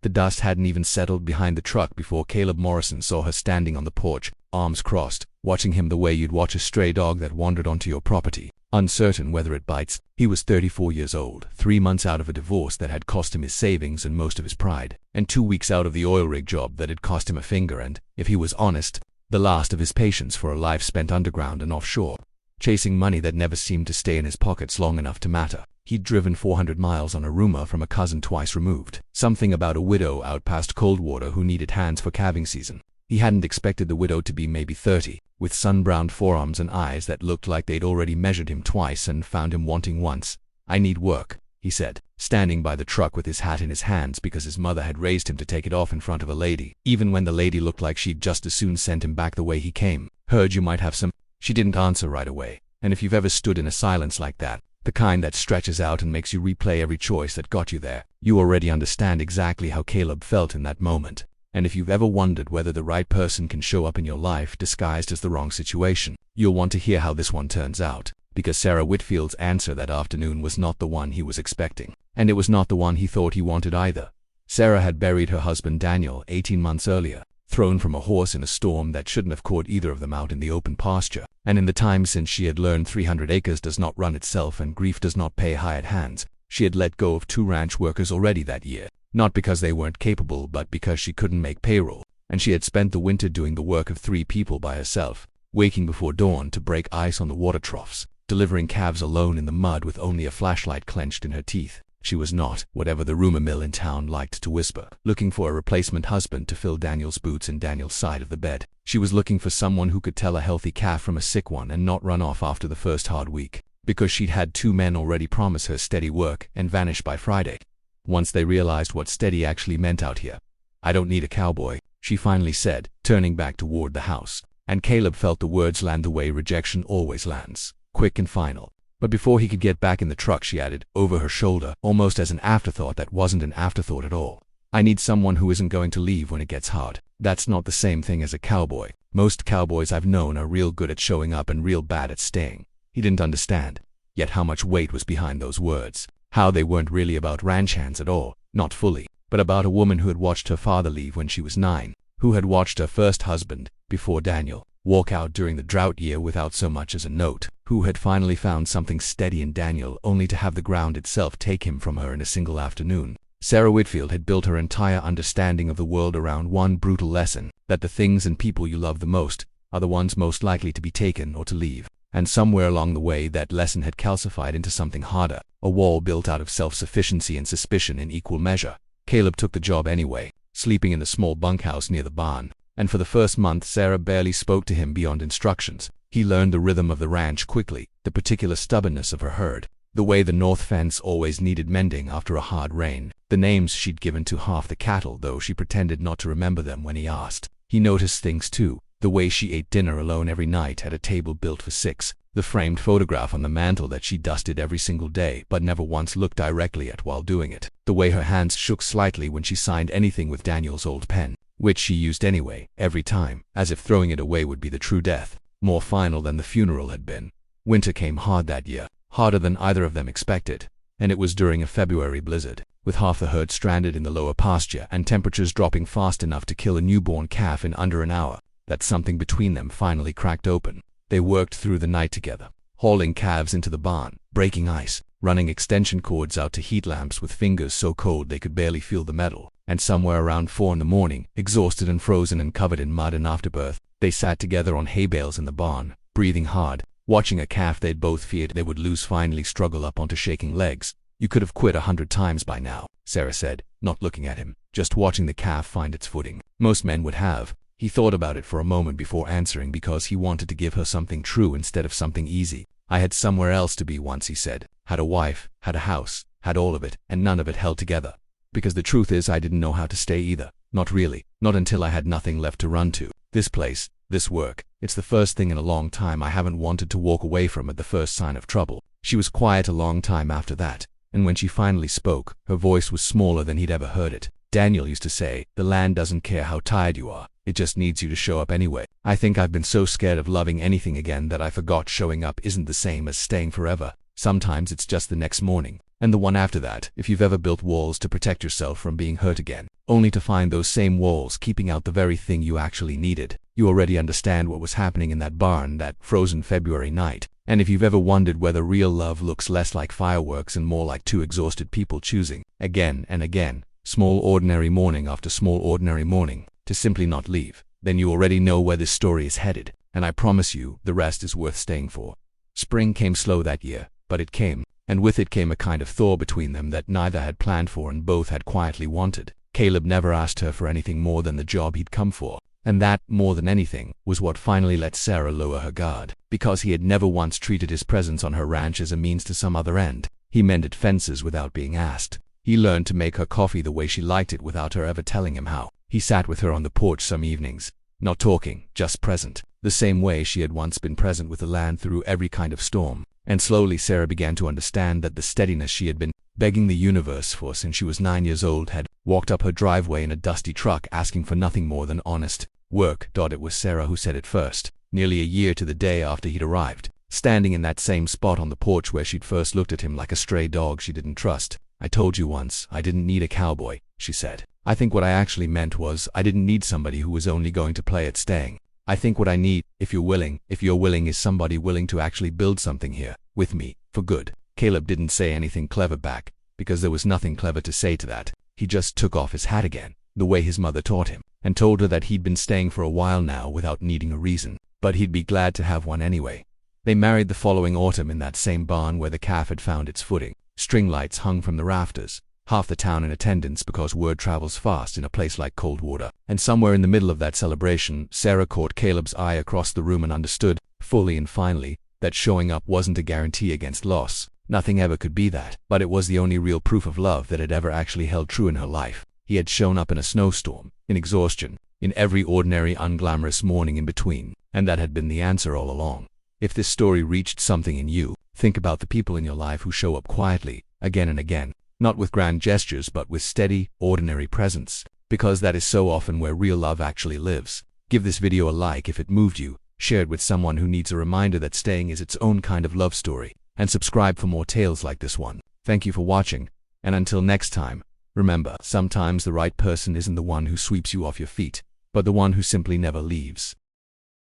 The dust hadn't even settled behind the truck before Caleb Morrison saw her standing on the porch, arms crossed, watching him the way you'd watch a stray dog that wandered onto your property, uncertain whether it bites. He was 34 years old, 3 months out of a divorce that had cost him his savings and most of his pride, and 2 weeks out of the oil rig job that had cost him a finger and, if he was honest, the last of his patience for a life spent underground and offshore, chasing money that never seemed to stay in his pockets long enough to matter. He'd driven 400 miles on a rumor from a cousin twice removed, something about a widow out past Coldwater who needed hands for calving season. He hadn't expected the widow to be maybe 30, with sun-browned forearms and eyes that looked like they'd already measured him twice and found him wanting once. "I need work," he said, standing by the truck with his hat in his hands because his mother had raised him to take it off in front of a lady, even when the lady looked like she'd just as soon send him back the way he came. "Heard you might have some." She didn't answer right away, and if you've ever stood in a silence like that, the kind that stretches out and makes you replay every choice that got you there, you already understand exactly how Caleb felt in that moment. And if you've ever wondered whether the right person can show up in your life disguised as the wrong situation, you'll want to hear how this one turns out, because Sarah Whitfield's answer that afternoon was not the one he was expecting, and it was not the one he thought he wanted either. Sarah had buried her husband Daniel 18 months earlier, thrown from a horse in a storm that shouldn't have caught either of them out in the open pasture, and in the time since she had learned 300 acres does not run itself and grief does not pay hired hands, she had let go of 2 ranch workers already that year, not because they weren't capable but because she couldn't make payroll, and she had spent the winter doing the work of 3 people by herself, waking before dawn to break ice on the water troughs, delivering calves alone in the mud with only a flashlight clenched in her teeth. She was not, whatever the rumor mill in town liked to whisper, looking for a replacement husband to fill Daniel's boots in Daniel's side of the bed. She was looking for someone who could tell a healthy calf from a sick one and not run off after the first hard week, because she'd had 2 men already promise her steady work and vanish by Friday, once they realized what steady actually meant out here. "I don't need a cowboy," she finally said, turning back toward the house, and Caleb felt the words land the way rejection always lands, quick and final. But before he could get back in the truck, she added, over her shoulder, almost as an afterthought that wasn't an afterthought at all, "I need someone who isn't going to leave when it gets hard." That's not the same thing as a cowboy. Most cowboys I've known are real good at showing up and real bad at staying. He didn't understand yet how much weight was behind those words, how they weren't really about ranch hands at all, not fully, but about a woman who had watched her father leave when she was 9, who had watched her first husband, before Daniel, walk out during the drought year without so much as a note, who had finally found something steady in Daniel only to have the ground itself take him from her in a single afternoon. Sarah Whitfield had built her entire understanding of the world around one brutal lesson, that the things and people you love the most are the ones most likely to be taken or to leave. And somewhere along the way that lesson had calcified into something harder, a wall built out of self-sufficiency and suspicion in equal measure. Caleb took the job anyway, sleeping in the small bunkhouse near the barn, and for the first month Sarah barely spoke to him beyond instructions. He learned the rhythm of the ranch quickly, the particular stubbornness of her herd, the way the north fence always needed mending after a hard rain, the names she'd given to half the cattle though she pretended not to remember them when he asked. He noticed things too, the way she ate dinner alone every night at a table built for 6, the framed photograph on the mantel that she dusted every single day but never once looked directly at while doing it, the way her hands shook slightly when she signed anything with Daniel's old pen, which she used anyway, every time, as if throwing it away would be the true death, more final than the funeral had been. Winter came hard that year, harder than either of them expected, and it was during a February blizzard, with half the herd stranded in the lower pasture and temperatures dropping fast enough to kill a newborn calf in under an hour, that something between them finally cracked open. They worked through the night together, hauling calves into the barn, breaking ice, running extension cords out to heat lamps with fingers so cold they could barely feel the metal, and somewhere around 4 in the morning, exhausted and frozen and covered in mud and afterbirth, they sat together on hay bales in the barn, breathing hard, watching a calf they'd both feared they would lose finally struggle up onto shaking legs. "You could have quit 100 times by now," Sarah said, not looking at him, just watching the calf find its footing. Most men would have. He thought about it for a moment before answering because he wanted to give her something true instead of something easy. "I had somewhere else to be once," he said. "Had a wife, had a house, had all of it, and none of it held together. Because the truth is I didn't know how to stay either. Not really. Not until I had nothing left to run to. This place, this work, it's the first thing in a long time I haven't wanted to walk away from at the first sign of trouble." She was quiet a long time after that, and when she finally spoke, her voice was smaller than he'd ever heard it. "Daniel used to say, the land doesn't care how tired you are. It just needs you to show up anyway. I think I've been so scared of loving anything again that I forgot showing up isn't the same as staying forever. Sometimes it's just the next morning, and the one after that, if you've ever built walls to protect yourself from being hurt again. only to find those same walls keeping out the very thing you actually needed. You already understand what was happening in that barn that frozen February night. And if you've ever wondered whether real love looks less like fireworks and more like two exhausted people choosing, again and again, small ordinary morning after small ordinary morning, to simply not leave, then you already know where this story is headed, and I promise you the rest is worth staying for. Spring came slow that year, but it came, and with it came a kind of thaw between them that neither had planned for and both had quietly wanted. Caleb never asked her for anything more than the job he'd come for, and that, more than anything, was what finally let Sarah lower her guard. Because he had never once treated his presence on her ranch as a means to some other end. He mended fences without being asked. He learned to make her coffee the way she liked it without her ever telling him how. He sat with her on the porch some evenings, not talking, just present, the same way she had once been present with the land through every kind of storm. And slowly Sarah began to understand that the steadiness she had been begging the universe for since she was 9 years old had walked up her driveway in a dusty truck asking for nothing more than honest work. It was Sarah who said it first, nearly a year to the day after he'd arrived, standing in that same spot on the porch where she'd first looked at him like a stray dog she didn't trust. "I told you once I didn't need a cowboy," she said. "I think what I actually meant was I didn't need somebody who was only going to play at staying. I think what I need, if you're willing, is somebody willing to actually build something here, with me, for good." Caleb didn't say anything clever back, because there was nothing clever to say to that. He just took off his hat again, the way his mother taught him, and told her that he'd been staying for a while now without needing a reason, but he'd be glad to have one anyway. They married the following autumn in that same barn where the calf had found its footing. String lights hung from the rafters, half the town in attendance because word travels fast in a place like Coldwater. And somewhere in the middle of that celebration, Sarah caught Caleb's eye across the room and understood, fully and finally, that showing up wasn't a guarantee against loss. Nothing ever could be that, but it was the only real proof of love that had ever actually held true in her life. He had shown up in a snowstorm, in exhaustion, in every ordinary unglamorous morning in between, and that had been the answer all along. If this story reached something in you, think about the people in your life who show up quietly, again and again, not with grand gestures but with steady, ordinary presence, because that is so often where real love actually lives. Give this video a like if it moved you, share it with someone who needs a reminder that staying is its own kind of love story, and subscribe for more tales like this one. Thank you for watching, and until next time, remember, sometimes the right person isn't the one who sweeps you off your feet, but the one who simply never leaves.